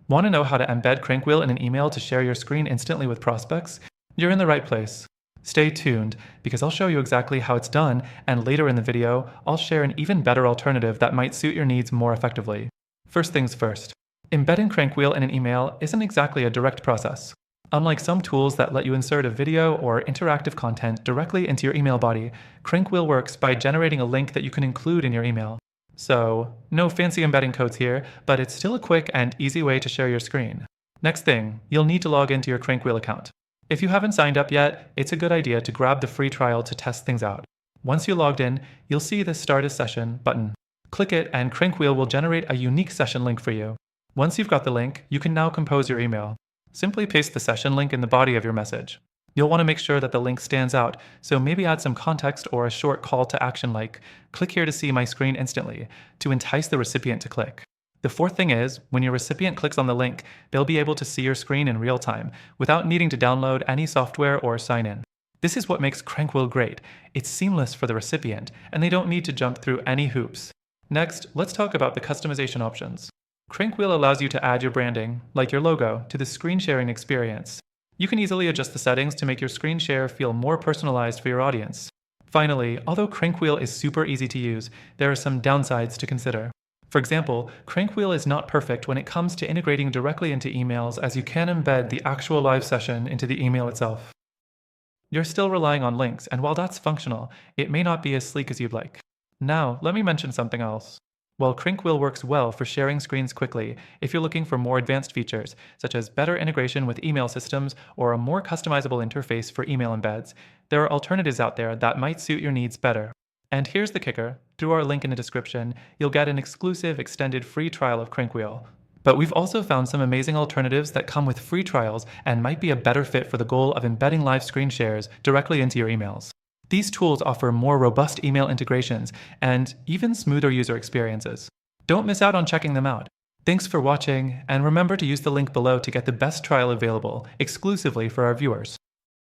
Want to know how to embed CrankWheel in an email to share your screen instantly with prospects? You're in the right place. Stay tuned, because I'll show you exactly how it's done, and later in the video, I'll share an even better alternative that might suit your needs more effectively. First things first, embedding CrankWheel in an email isn't exactly a direct process. Unlike some tools that let you insert a video or interactive content directly into your email body, CrankWheel works by generating a link that you can include in your email. So, no fancy embedding codes here, but it's still a quick and easy way to share your screen. Next thing, you'll need to log into your CrankWheel account. If you haven't signed up yet, it's a good idea to grab the free trial to test things out. Once you're logged in, you'll see the Start a Session button. Click it and CrankWheel will generate a unique session link for you. Once you've got the link, you can now compose your email. Simply paste the session link in the body of your message. You'll want to make sure that the link stands out, so maybe add some context or a short call to action like, "Click here to see my screen instantly," to entice the recipient to click. The fourth thing is, when your recipient clicks on the link, they'll be able to see your screen in real time, without needing to download any software or sign in. This is what makes CrankWheel great. It's seamless for the recipient, and they don't need to jump through any hoops. Next, let's talk about the customization options. CrankWheel allows you to add your branding, like your logo, to the screen sharing experience. You can easily adjust the settings to make your screen share feel more personalized for your audience. Finally, although CrankWheel is super easy to use, there are some downsides to consider. For example, CrankWheel is not perfect when it comes to integrating directly into emails, as you can embed the actual live session into the email itself. You're still relying on links, and while that's functional, it may not be as sleek as you'd like. Now, let me mention something else. While CrankWheel works well for sharing screens quickly, if you're looking for more advanced features, such as better integration with email systems or a more customizable interface for email embeds, there are alternatives out there that might suit your needs better. And here's the kicker: through our link in the description, you'll get an exclusive extended free trial of CrankWheel. But we've also found some amazing alternatives that come with free trials and might be a better fit for the goal of embedding live screen shares directly into your emails. These tools offer more robust email integrations and even smoother user experiences. Don't miss out on checking them out. Thanks for watching, and remember to use the link below to get the best trial available exclusively for our viewers.